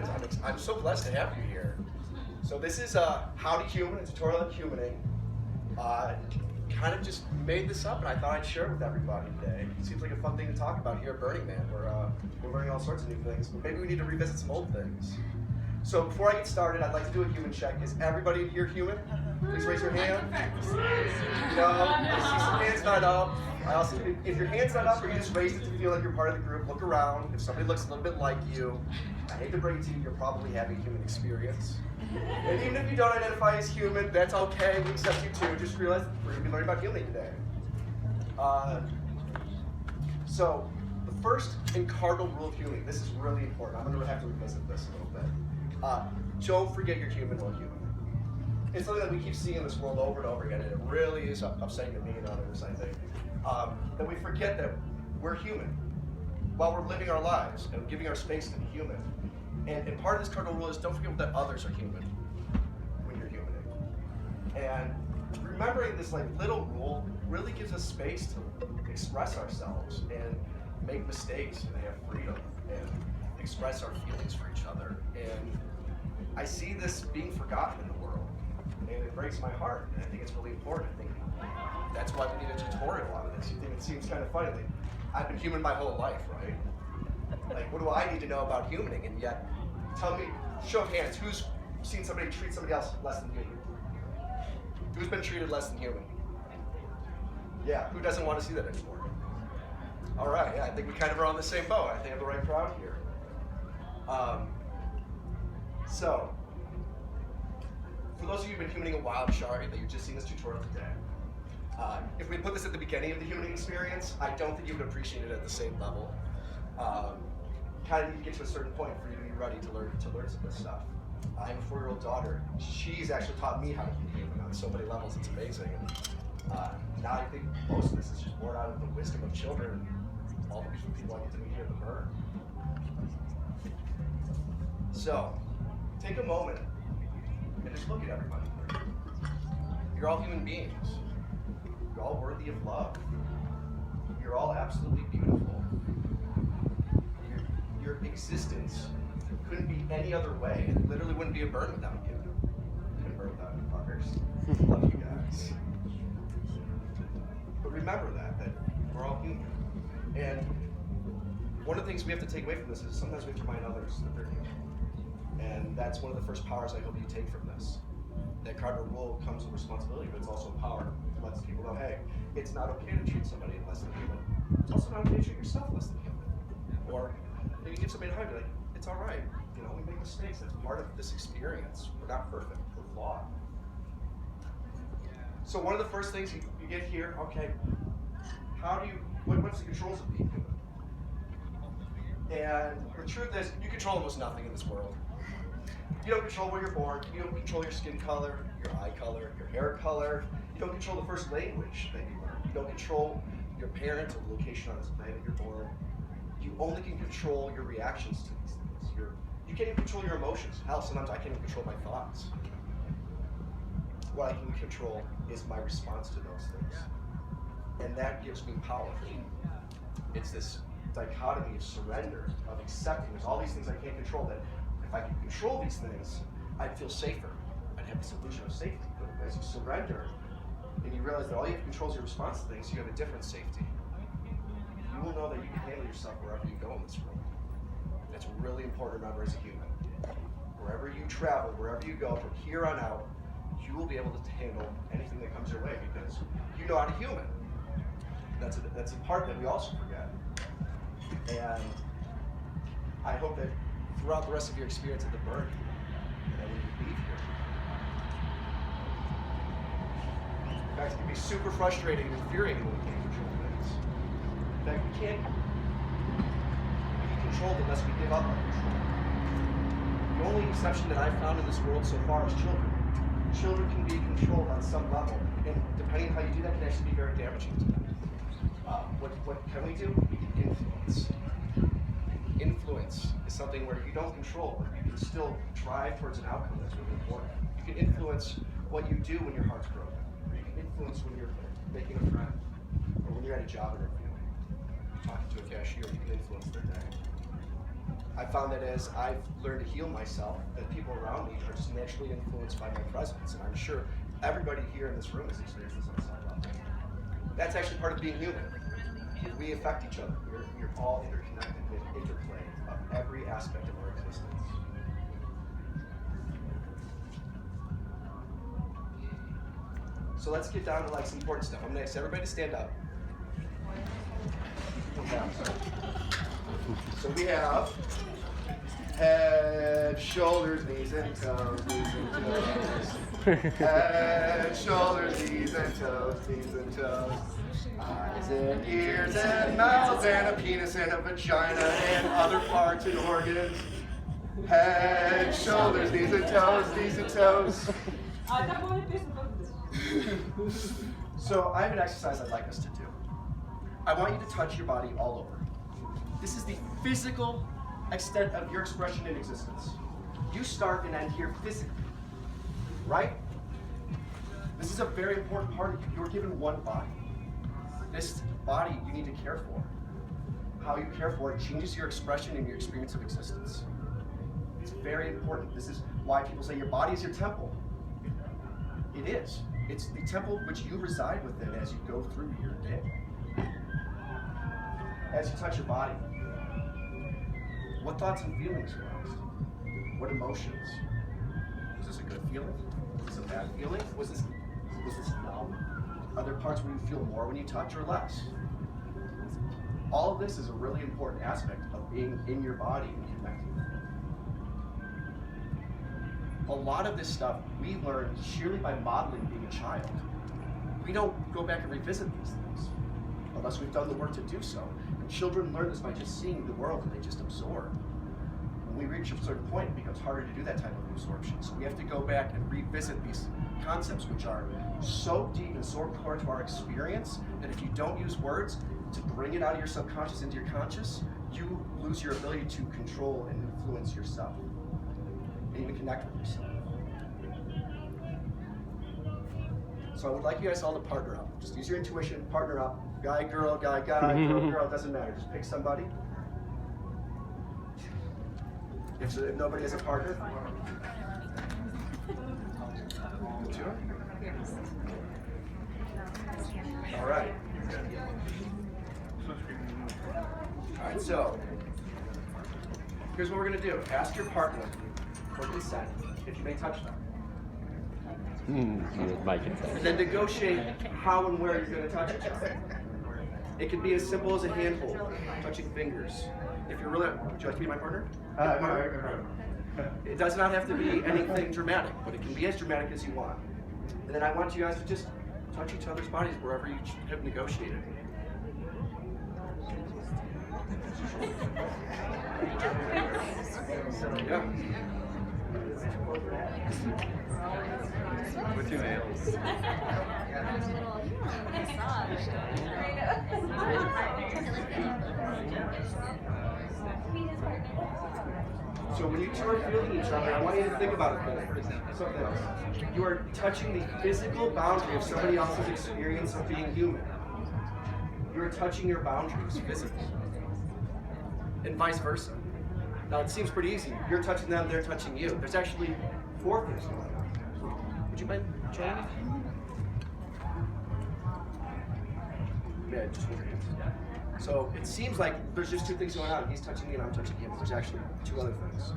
humans. I'm so blessed to have you here. So this is Howdy Human, a tutorial on humaning. Kind of just made this up and I thought I'd share it with everybody today. It seems like a fun thing to talk about here at Burning Man. We're learning all sorts of new things, but maybe we need to revisit some old things. So before I get started, I'd like to do a human check. Is everybody in here human? Please raise your hand. No, I see some hands not up. I also, if your hand's not up or you just raised it to feel like you're part of the group, look around. If somebody looks a little bit like you, I hate to break it to you, you're probably having a human experience. And even if you don't identify as human, that's okay, we accept you too. Just realize we're going to be learning about humaning today. So, the first and cardinal rule of humaning, this is really important. I'm going to have to revisit this a little bit. Don't forget you're human while human. It's something that we keep seeing in this world over and over again, and it really is upsetting to me and others, I think. That we forget that we're human while we're living our lives and giving our space to be human. And part of this cardinal rule is don't forget that others are human when you're humaning. And remembering this little rule really gives us space to express ourselves and make mistakes and have freedom and express our feelings for each other. And I see this being forgotten in the world, and it breaks my heart. And I think it's really important. I think that's why we need a tutorial on this. You think it seems kind of funny. I've been human my whole life, right? What do I need to know about humaning? And yet, tell me, show of hands, who's seen somebody treat somebody else less than human? Who's been treated less than human? Yeah, who doesn't want to see that anymore? All right, yeah, I think we kind of are on the same boat. I think I have the right crowd here. So, for those of you who've been humaning a while, I'm sorry that you've just seen this tutorial today. If we put this at the beginning of the humaning experience, I don't think you would appreciate it at the same level. Kind of need to get to a certain point for you to be ready to learn some of this stuff. I have a 4-year-old daughter. She's actually taught me how to be human on so many levels. It's amazing. And now I think most of this is just born out of the wisdom of children and all the beautiful people I get to meet here at the Burn. So, take a moment and just look at everybody. You're all human beings. You're all worthy of love. You're all absolutely beautiful. Your existence couldn't be any other way. It literally wouldn't be a burn without you. Couldn't burn without you fuckers. Love you guys. But remember that we're all human. And one of the things we have to take away from this is sometimes we have to remind others that they're human. And that's one of the first powers I hope you take from this. That cardinal rule comes with responsibility, but it's also a power that lets people know, hey, it's not okay to treat somebody less than human. It's also not okay to treat yourself less than human. Or maybe give somebody a hug, be like, it's all right. We make mistakes. That's part of this experience. We're not perfect. We're flawed. So one of the first things you get here, okay, what's the controls of being human? And the truth is, you control almost nothing in this world. You don't control where you're born. You don't control your skin color, your eye color, your hair color. You don't control the first language that you learn. You don't control your parents or the location on this planet you're born. You only can control your reactions to these things. You can't even control your emotions. Hell, sometimes I can't even control my thoughts. What I can control is my response to those things. And that gives me power. It's this dichotomy of surrender, of accepting. There's all these things I can't control that if I could control these things, I'd feel safer. I'd have this illusion of safety. But as you surrender, and you realize that all you have to control is your response to things, you have a different safety. You will know that you can handle yourself wherever you go in this world. That's really important to remember as a human. Wherever you travel, wherever you go, from here on out, you will be able to handle anything that comes your way because you know how to human. That's a part that we also forget. And I hope that throughout the rest of your experience at the Burn, that when you leave here, in fact, it can be super frustrating and infuriating when we can't control things. In fact, we can't be controlled unless we give up our control. The only exception that I've found in this world so far is children. Children can be controlled on some level, and depending on how you do that, can actually be very damaging to them. What can we do? We can influence. Influence is something where you don't control, but you can still drive towards an outcome that's really important. You can influence what you do when your heart's broken. Or you can influence when you're making a friend, or when you're at a job interview. You're talking to a cashier, you can influence their day. I I found that as I've learned to heal myself, that people around me are just naturally influenced by my presence. And I'm sure everybody here in this room has experienced this on some level. That's actually part of being human. We affect each other. We're all interconnected with interplay of every aspect of our existence. So let's get down to like some important stuff. I'm going to ask everybody to stand up. So we have head, shoulders, knees and toes, knees and toes. Head, shoulders, knees and toes, knees and toes. Eyes and ears and mouths and a penis and a vagina and other parts and organs. Head, shoulders, knees and toes, knees and toes. So I have an exercise I'd like us to do. I want you to touch your body all over. This is the physical extent of your expression in existence. You start and end here physically, right? This is a very important part of you. You're given one body. This body you need to care for. How you care for it changes your expression and your experience of existence. It's very important. This is why people say your body is your temple. It is. It's the temple which you reside within as you go through your day. As you touch your body, what thoughts and feelings arise? What emotions? Was this a good feeling? Was this a bad feeling? Was this numb? Are there parts where you feel more when you touch or less? All of this is a really important aspect of being in your body and connecting with it. A lot of this stuff we learn sheerly by modeling being a child. We don't go back and revisit these things unless we've done the work to do so. And children learn this by just seeing the world and they just absorb. When we reach a certain point, it becomes harder to do that type of absorption. So we have to go back and revisit these concepts which are so deep and so core to our experience that if you don't use words to bring it out of your subconscious into your conscious, you lose your ability to control and influence yourself and even connect with yourself. So I would like you guys all to partner up. Just use your intuition, partner up. Guy, girl, girl, doesn't matter. Just pick somebody. If nobody has a partner, all right. All right, so here's what we're going to do. Ask your partner for consent if you may touch them. My consent. And then negotiate how and where you're going to touch each other. It could be as simple as a handhold, touching fingers. If you're really, would you like to be my partner? It does not have to be anything dramatic, but it can be as dramatic as you want. And then I want you guys to just touch each other's bodies wherever you have negotiated. Yeah. With your nails. So when you two are feeling each other, I want you to think about something else. You are touching the physical boundary of somebody else's experience of being human. You are touching your boundaries physically. And vice versa. Now it seems pretty easy. You're touching them, they're touching you. There's actually 4 things going on. Would you mind joining me? Yeah, just hold your hands. So it seems like there's just 2 things going on. He's touching me and I'm touching him. There's actually 2 other things.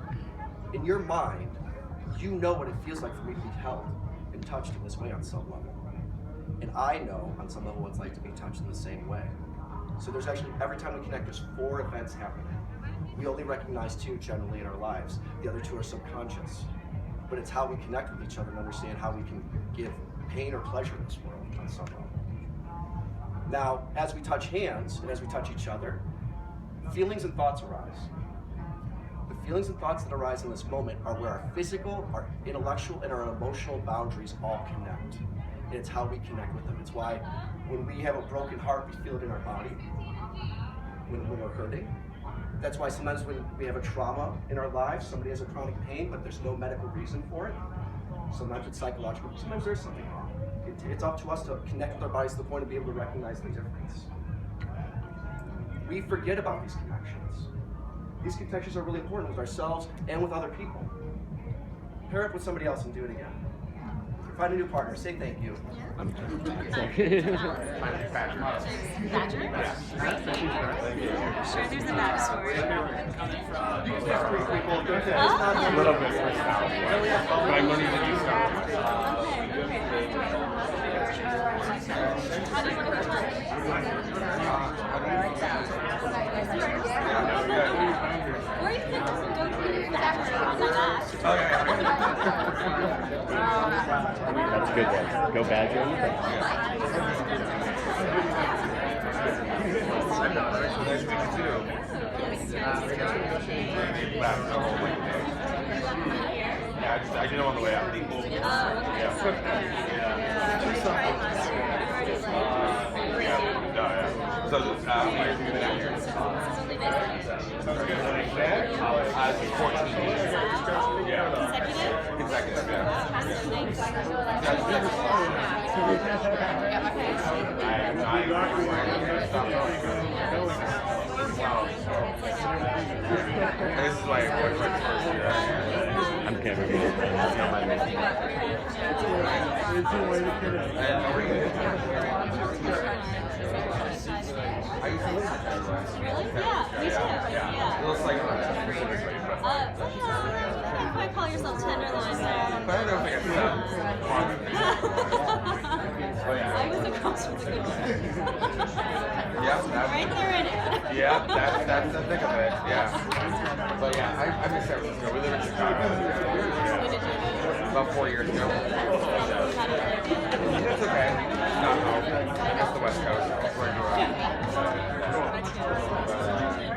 In your mind, you know what it feels like for me to be held and touched in this way on some level. And I know on some level what it's like to be touched in the same way. So there's actually, every time we connect, there's 4 events happening. We only recognize 2 generally in our lives. The other 2 are subconscious. But it's how we connect with each other and understand how we can give pain or pleasure in this world on some level. Now, as we touch hands and as we touch each other, feelings and thoughts arise. The feelings and thoughts that arise in this moment are where our physical, our intellectual, and our emotional boundaries all connect. And it's how we connect with them. It's why when we have a broken heart, we feel it in our body when we're hurting. That's why sometimes when we have a trauma in our lives, somebody has a chronic pain, but there's no medical reason for it. Sometimes it's psychological, sometimes there's something wrong. It's up to us to connect with our bodies to the point of being able to recognize the difference. We forget about these connections. These connections are really important with ourselves and with other people. Pair up with somebody else and do it again. Find a new partner. Say thank you. Badger? Sure, there's a backstory. You can pick 3 people. There's not Oh. A little bit switched out. But I'm learning to do stuff. How do you want to touch? Or you can go to the bathroom on my back. That's good, guys. Go Badger. Nice to meet you too. Yeah, I did know on the way out. So, where are you going out here? Sounds good. 14 years. Yeah. Consecutive, yeah. This is like my first year. I'm can't remember. It's not my name. I used to live in that. Really? Yeah, me too. Yeah. It looks like You might call yourself tenderloin there. but I don't know if I got I was across from the good one. Yeah, Right there in it. yeah, that's the thick of it. Yeah. But yeah, I miss San Francisco. We live in Chicago. When did you move? About 4 years ago. How did it live? It's okay. Not home. That's the West Coast. That's where I grew up.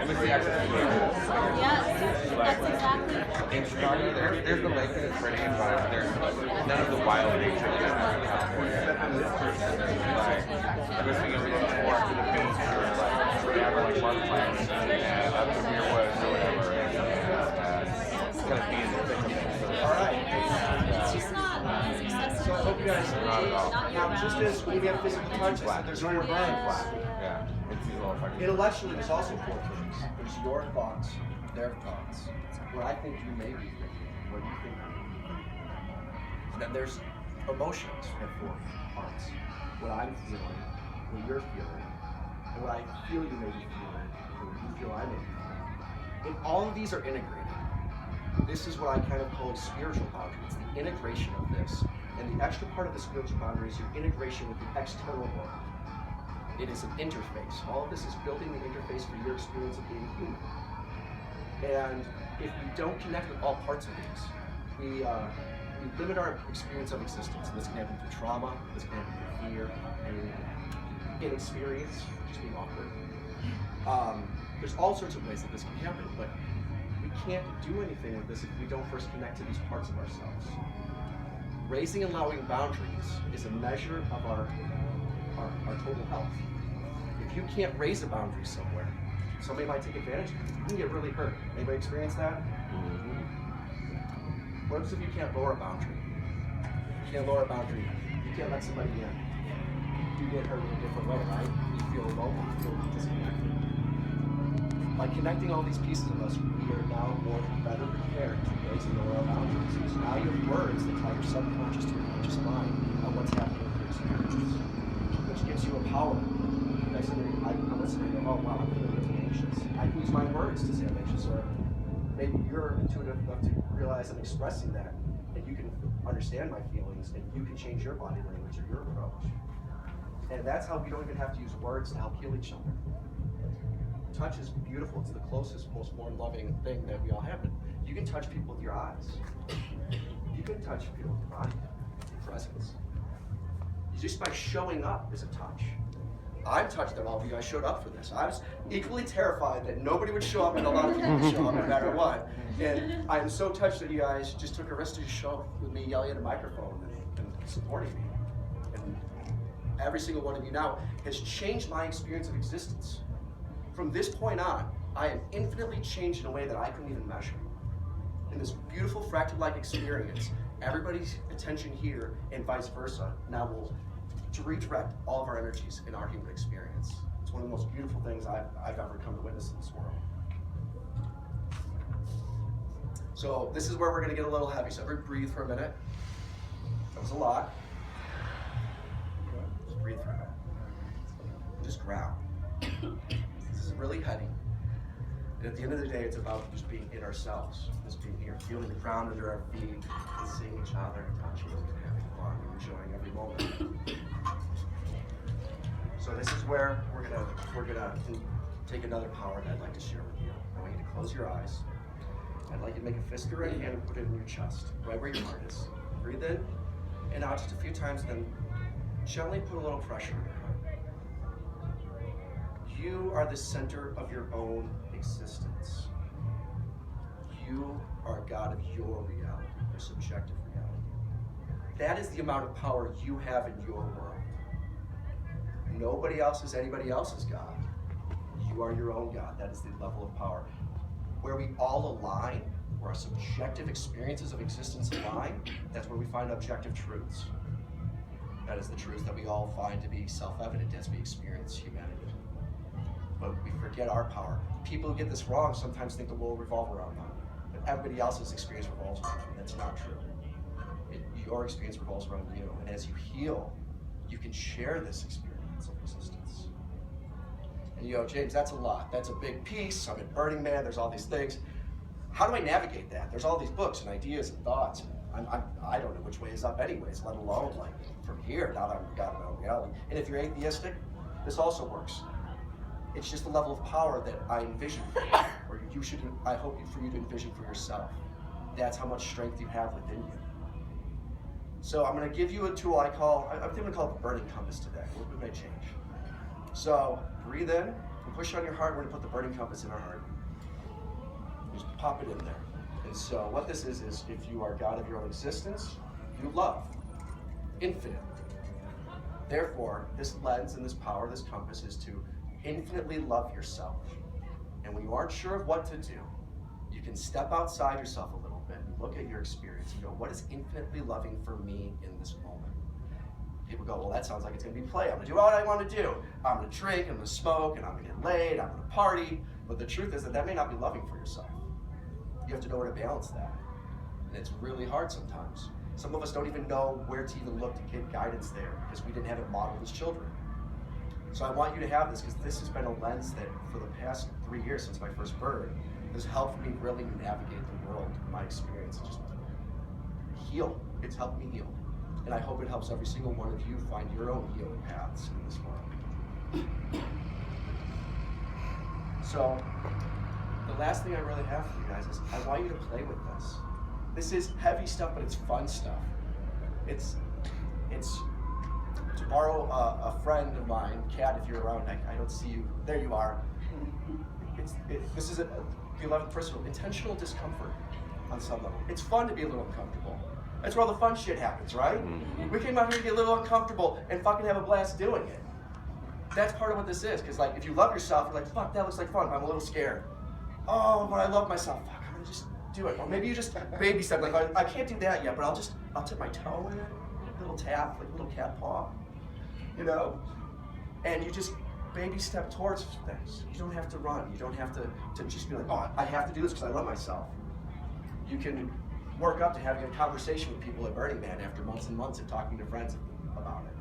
I miss the access to Yes, that's exactly. in Chicago, there's the lake and it's pretty, but there's none of the wild nature that you have in California. Like, I was thinking everything more to the beach or like, we have like marketplace and up the Muir Woods or whatever. And it's kind of being the thick of it. All right. It's just not as accessible. So I hope you guys Not at all. now, just as when we have physical touch, there's your brain. Yeah, it's these little fucking. Intellectually, there's also 4 things. There's your thoughts, their thoughts, what I think you may be thinking, what you think I'm thinking. And then there's emotions at 4 parts. What I'm feeling, what you're feeling, and what I feel you may be feeling, and what you feel I may be feeling. And all of these are integrated. This is what I kind of call a spiritual boundary. It's the integration of this. And the extra part of the spiritual boundary is your integration with the external world. It is an interface. All of this is building the interface for your experience of being human. And if we don't connect with all parts of these, we limit our experience of existence. And this can happen through trauma, this can happen through fear, and inexperience, just being awkward. There's all sorts of ways that this can happen, but we can't do anything with this if we don't first connect to these parts of ourselves. Raising and allowing boundaries is a measure of our total health. If you can't raise a boundary somewhere, somebody might take advantage of you. You can get really hurt. Anybody experience that? What if you can't lower a boundary? If you can't lower a boundary, you can't let somebody in. You get hurt in a different way, right? You feel alone, you feel disconnected. By connecting all these pieces of us, we are now better prepared to raise and lower our boundaries. So now you have words that tie your subconscious to your conscious mind on what's happening with your experiences, which gives you a power. I'm listening to, oh wow, I'm feeling really anxious. I can use my words to say I'm anxious, or maybe you're intuitive enough to realize I'm expressing that, and you can understand my feelings, and you can change your body language or your approach. And that's how we don't even have to use words to help heal each other. Touch is beautiful. It's the closest, most warm, loving thing that we all have. But you can touch people with your eyes. You can touch people with your body, your presence. Just by showing up is a touch. I'm touched that all of you guys showed up for this. I was equally terrified that nobody would show up and a lot of people would show up no matter what. And I am so touched that you guys just took a risk to show up with me yelling at a microphone and supporting me. And every single one of you now has changed my experience of existence. From this point on, I am infinitely changed in a way that I couldn't even measure. In this beautiful fractal-like experience, everybody's attention here and vice versa now will to redirect all of our energies in our human experience. It's one of the most beautiful things I've ever come to witness in this world. So this is where we're gonna get a little heavy. So everybody breathe for a minute. That was a lot. Just breathe for a minute. Just ground. This is really heavy. And at the end of the day, it's about just being in ourselves, just being here, feeling the ground under our feet, and seeing each other, and touching and having fun, and enjoying every moment. So this is where we're gonna take another power that I'd like to share with you. I want you to close your eyes. I'd like you to make a fist or a hand and put it in your chest, right where your heart is. Breathe in and out just a few times, then gently put a little pressure on your heart. You are the center of your own existence. You are God of your reality, your subjective reality. That is the amount of power you have in your world. Nobody else is anybody else's God. You are your own God. That is the level of power. Where we all align, where our subjective experiences of existence align, that's where we find objective truths. That is the truth that we all find to be self-evident as we experience humanity. But we forget our power. People who get this wrong sometimes think the world revolves around them. But everybody else's experience revolves around them. That's not true. Your experience revolves around you. And as you heal, you can share this experience of existence. And you go, James, that's a lot. That's a big piece. I'm at Burning Man. There's all these things. How do I navigate that? There's all these books and ideas and thoughts. I don't know which way is up anyways, let alone like from here, now that I've got my own reality. And if you're atheistic, this also works. It's just the level of power that I envision for you, or you should, I hope for you to envision for yourself. That's how much strength you have within you. So I'm going to give you a tool I'm going to call it the burning compass today. We may change. So breathe in and push on your heart. We're going to put the burning compass in our heart. Just pop it in there. And so what this is if you are God of your own existence, you love infinite. Therefore, this lens and this power, this compass, is to infinitely love yourself. And when you aren't sure of what to do, you can step outside yourself a little bit and look at your experience and go, what is infinitely loving for me in this moment? People go, well, that sounds like it's going to be play. I'm going to do what I want to do. I'm going to drink, I'm going to smoke, and I'm going to get laid, I'm going to party. But the truth is that may not be loving for yourself. You have to know where to balance that. And it's really hard sometimes. Some of us don't even know where to even look to get guidance there because we didn't have it modeled as children. So I want you to have this because this has been a lens that for the past 3 years since my first birth has helped me really navigate the world, my experience, and just heal. It's helped me heal. And I hope it helps every single one of you find your own healing paths in this world. So the last thing I really have for you guys is I want you to play with this. This is heavy stuff, but it's fun stuff. It's to borrow a friend of mine, Kat, if you're around, I don't see you. There you are. This is the 11th principle, intentional discomfort on some level. It's fun to be a little uncomfortable. That's where all the fun shit happens, right? We came out here to get a little uncomfortable and fucking have a blast doing it. That's part of what this is, because like if you love yourself, you're like, fuck, that looks like fun, but I'm a little scared. Oh, but I love myself. Fuck, I'm gonna just do it. Or maybe you just baby step, like I can't do that yet, but I'll tip my toe in it, a little tap, like a little cat paw, you know? And you just baby step towards things. You don't have to run. You don't have to just be like, oh, I have to do this because I love myself. You can work up to having a conversation with people at Burning Man after months and months of talking to friends about it.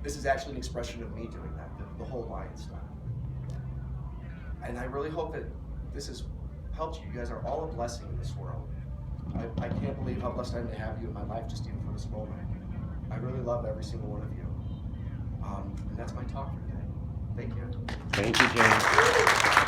This is actually an expression of me doing that, the whole Lion stuff. And I really hope that this has helped you. You guys are all a blessing in this world. I can't believe how blessed I am to have you in my life just even for this moment. I really love every single one of you. And that's my talk for today. Thank you. Thank you, James.